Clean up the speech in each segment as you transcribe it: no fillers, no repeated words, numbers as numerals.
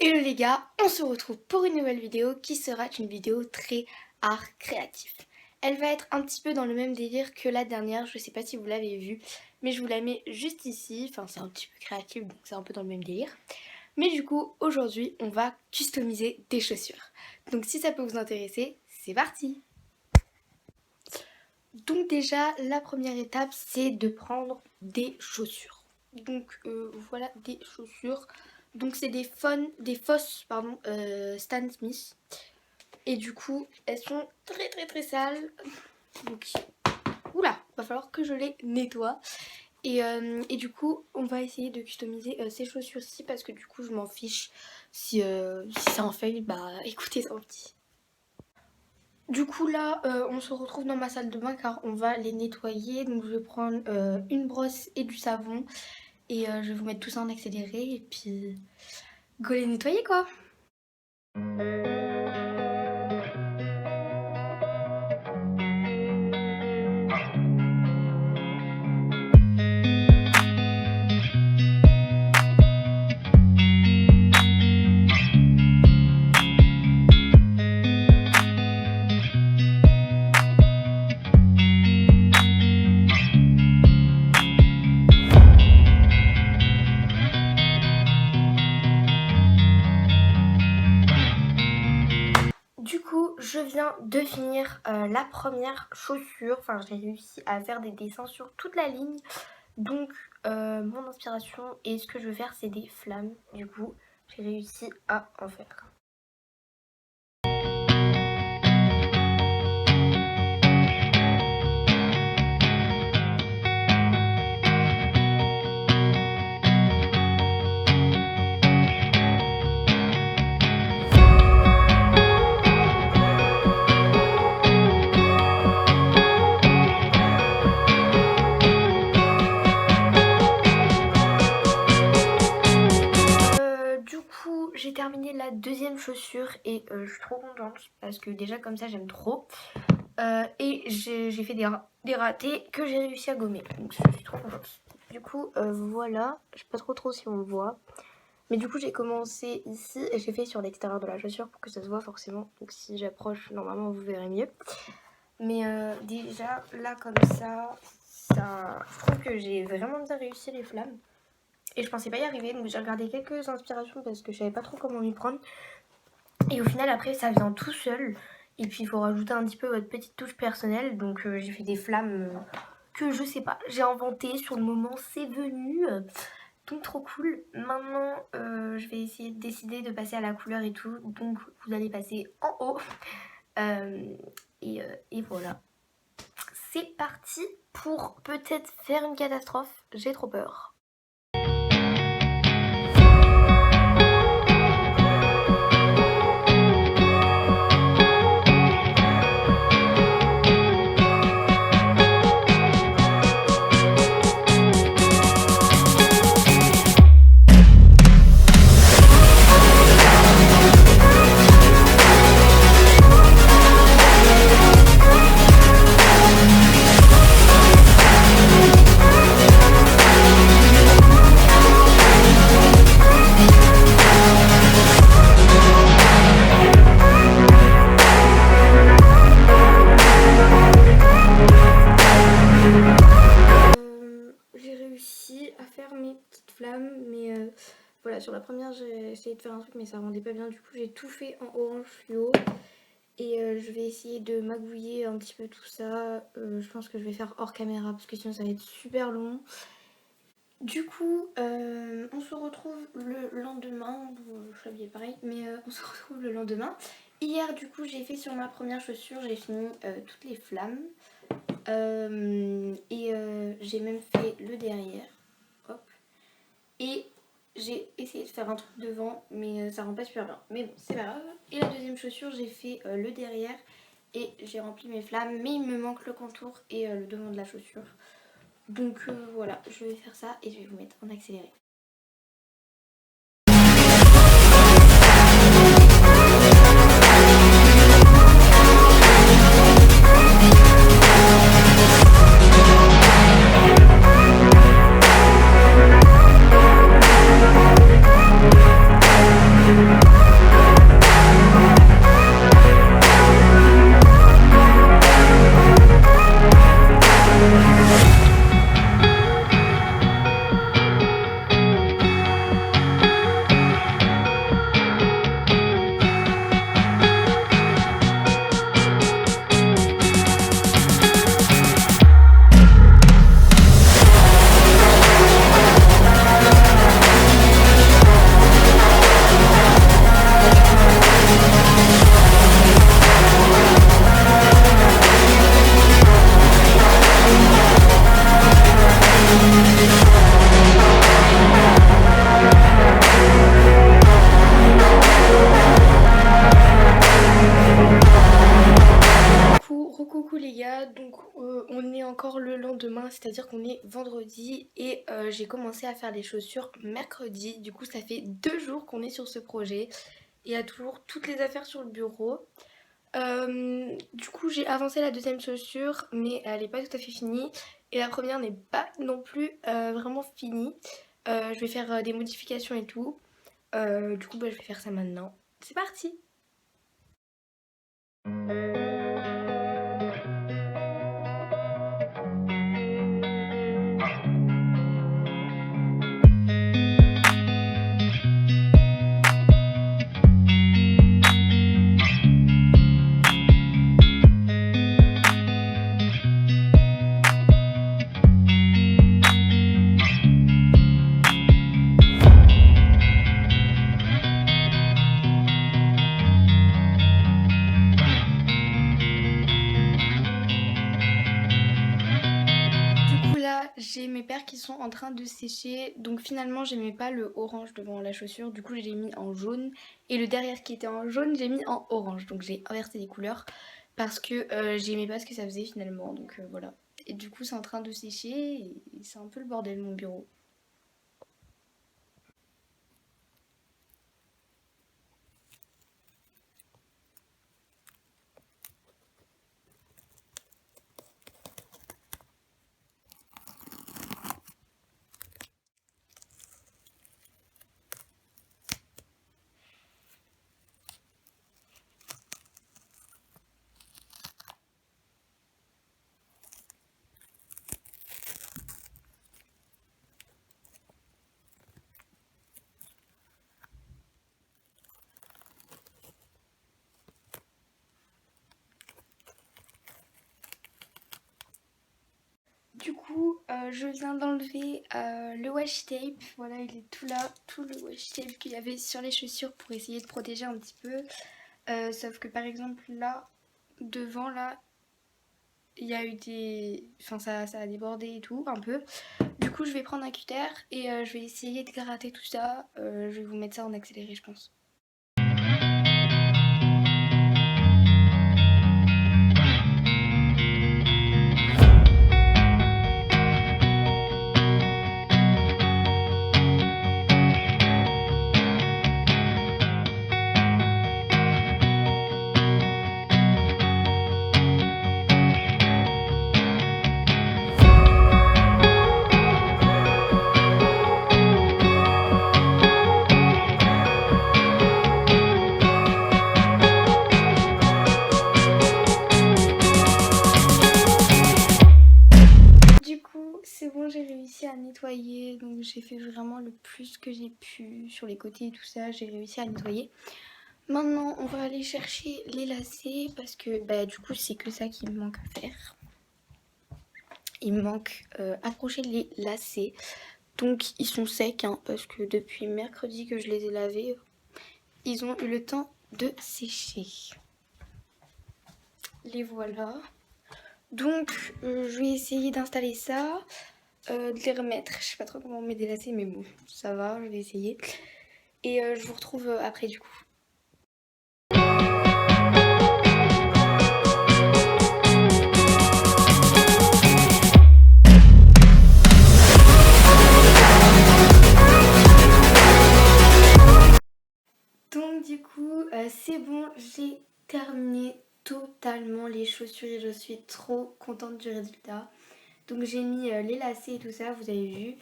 Hello les gars, on se retrouve pour une nouvelle vidéo qui sera une vidéo très art créatif. Elle va être un petit peu dans le même délire que la dernière, je sais pas si vous l'avez vue, mais je vous la mets juste ici, enfin c'est un petit peu créatif donc c'est un peu dans le même délire. Mais du coup aujourd'hui on va customiser des chaussures. Donc si ça peut vous intéresser, c'est parti! Donc déjà la première étape c'est de prendre des chaussures. Donc voilà des chaussures. Donc c'est des fausses Stan Smith. Et du coup elles sont très sales. Donc oula, va falloir que je les nettoie. Et du coup on va essayer de customiser ces chaussures-ci parce que du coup je m'en fiche si ça en fail, bah écoutez tant pis. Du coup là on se retrouve dans ma salle de bain car on va les nettoyer. Donc je vais prendre une brosse et du savon. Et je vais vous mettre tout ça en accéléré et puis go les nettoyer quoi. Du coup, je viens de finir la première chaussure. Enfin, j'ai réussi à faire des dessins sur toute la ligne. Donc, mon inspiration et ce que je veux faire, c'est des flammes. Du coup, j'ai réussi à en faire. J'ai terminé la deuxième chaussure et je suis trop contente parce que déjà comme ça j'aime trop. Et j'ai fait des ratés que j'ai réussi à gommer, donc je suis trop contente. Du coup voilà, je sais pas trop si on le voit. Mais du coup j'ai commencé ici et j'ai fait sur l'extérieur de la chaussure pour que ça se voit forcément. Donc si j'approche normalement vous verrez mieux. Mais déjà là comme ça, je trouve que j'ai vraiment bien réussi les flammes. Et je pensais pas y arriver, donc j'ai regardé quelques inspirations parce que je savais pas trop comment m'y prendre. Et au final après ça vient tout seul. Et puis il faut rajouter un petit peu votre petite touche personnelle. Donc j'ai fait des flammes que je sais pas, j'ai inventé sur le moment, c'est venu. Donc trop cool. Maintenant je vais essayer de décider de passer à la couleur et tout. Donc vous allez passer en haut. Et voilà. C'est parti pour peut-être faire une catastrophe. J'ai trop peur. Mais voilà, sur la première j'ai essayé de faire un truc mais ça rendait pas bien, du coup j'ai tout fait en orange fluo et je vais essayer de magouiller un petit peu tout ça. Je pense que je vais faire hors caméra parce que sinon ça va être super long. Du coup on se retrouve le lendemain, je suis habillée pareil mais on se retrouve le lendemain. Hier du coup j'ai fait sur ma première chaussure, j'ai fini toutes les flammes et j'ai même fait le derrière. Hop. Et j'ai essayé de faire un truc devant mais ça rend pas super bien. Mais bon c'est pas grave. Et la deuxième chaussure j'ai fait le derrière et j'ai rempli mes flammes. Mais il me manque le contour et le devant de la chaussure. Donc voilà, je vais faire ça et je vais vous mettre en accéléré. Coucou les gars, donc on est encore le lendemain, c'est-à-dire qu'on est vendredi et j'ai commencé à faire les chaussures mercredi. Du coup ça fait 2 jours qu'on est sur ce projet et il y a toujours toutes les affaires sur le bureau. Du coup j'ai avancé la deuxième chaussure mais elle n'est pas tout à fait finie et la première n'est pas non plus vraiment finie. Je vais faire des modifications et tout. Du coup je vais faire ça maintenant. C'est parti! Du coup là j'ai mes paires qui sont en train de sécher, donc finalement j'aimais pas le orange devant la chaussure, du coup je l'ai mis en jaune et le derrière qui était en jaune j'ai mis en orange, donc j'ai inversé les couleurs parce que j'aimais pas ce que ça faisait finalement, donc voilà. Et du coup c'est en train de sécher et c'est un peu le bordel mon bureau. Du coup, je viens d'enlever le washi tape. Voilà, il est tout là, tout le washi tape qu'il y avait sur les chaussures pour essayer de protéger un petit peu. Sauf que par exemple là, devant là, il y a eu des... Enfin ça a débordé et tout, un peu. Du coup, je vais prendre un cutter et je vais essayer de gratter tout ça. Je vais vous mettre ça en accéléré, je pense. Du coup, c'est bon, j'ai réussi à nettoyer. Donc j'ai fait vraiment le plus que j'ai pu sur les côtés et tout ça. J'ai réussi à nettoyer. Maintenant, on va aller chercher les lacets parce que bah, du coup, c'est que ça qui me manque à faire. Il me manque accrocher les lacets. Donc ils sont secs hein, parce que depuis mercredi que je les ai lavés, ils ont eu le temps de sécher. Les voilà. Donc je vais essayer d'installer ça, de les remettre. Je sais pas trop comment on met des lacets mais bon, ça va, je vais essayer. Et je vous retrouve après du coup. Donc du coup, c'est bon, j'ai terminé totalement les chaussures et je suis trop contente du résultat. Donc j'ai mis les lacets et tout ça, vous avez vu.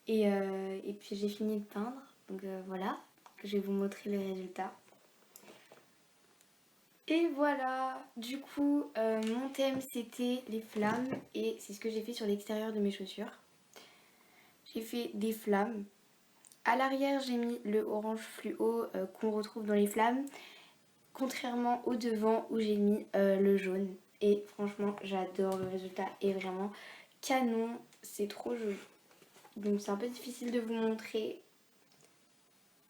Et puis j'ai fini de peindre, donc voilà. Je vais vous montrer le résultat. Et voilà, du coup mon thème c'était les flammes et c'est ce que j'ai fait sur l'extérieur de mes chaussures. J'ai fait des flammes. À l'arrière j'ai mis le orange fluo qu'on retrouve dans les flammes, contrairement au devant où j'ai mis le jaune. Et franchement j'adore, le résultat est vraiment canon, c'est trop joli. Donc c'est un peu difficile de vous montrer.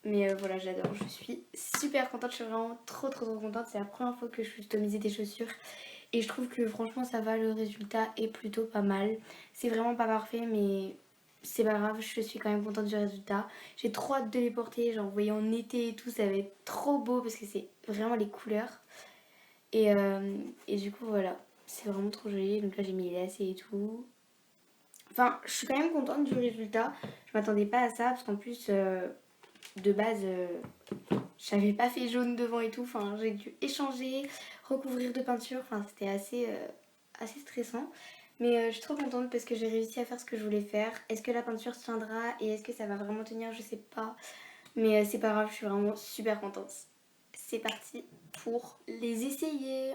Mais voilà, j'adore, je suis super contente, je suis vraiment trop contente. C'est la première fois que je customisais des chaussures et je trouve que franchement ça va, le résultat est plutôt pas mal. C'est vraiment pas parfait mais c'est pas grave, je suis quand même contente du résultat. J'ai trop hâte de les porter, genre vous voyez en été et tout, ça va être trop beau parce que c'est vraiment les couleurs. Et du coup voilà, c'est vraiment trop joli, donc là j'ai mis les lacets et tout. Enfin, je suis quand même contente du résultat, je m'attendais pas à ça parce qu'en plus... de base, j'avais pas fait jaune devant et tout. Enfin, j'ai dû échanger, recouvrir de peinture. Enfin, c'était assez stressant. Mais je suis trop contente parce que j'ai réussi à faire ce que je voulais faire. Est-ce que la peinture tiendra et est-ce que ça va vraiment tenir? Je sais pas. Mais c'est pas grave, je suis vraiment super contente. C'est parti pour les essayer.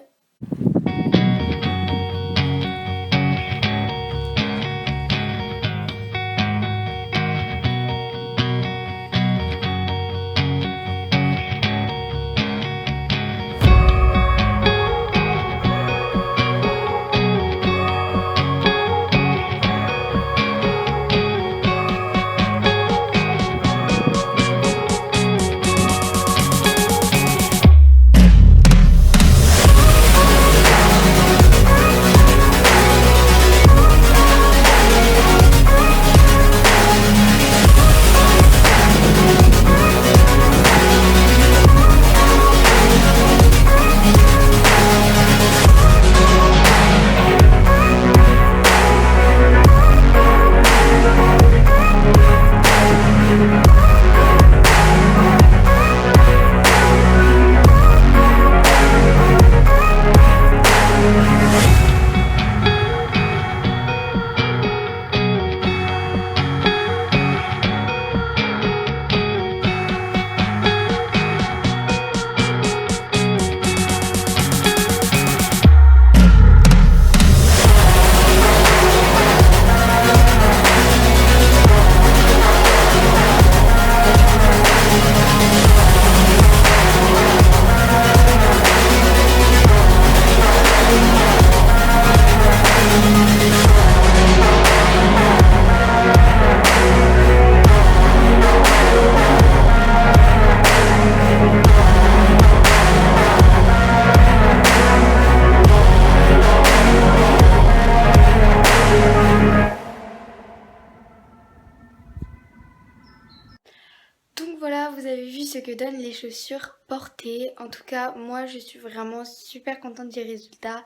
Donc voilà, vous avez vu ce que donnent les chaussures portées. En tout cas, moi je suis vraiment super contente du résultat.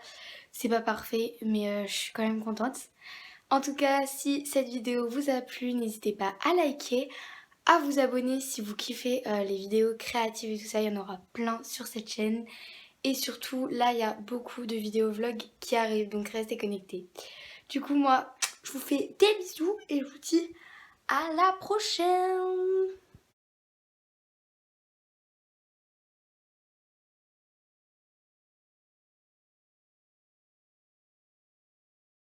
C'est pas parfait, mais je suis quand même contente. En tout cas, si cette vidéo vous a plu, n'hésitez pas à liker, à vous abonner si vous kiffez les vidéos créatives et tout ça. Il y en aura plein sur cette chaîne. Et surtout, là, il y a beaucoup de vidéos vlogs qui arrivent, donc restez connectés. Du coup, moi, je vous fais des bisous et je vous dis à la prochaine!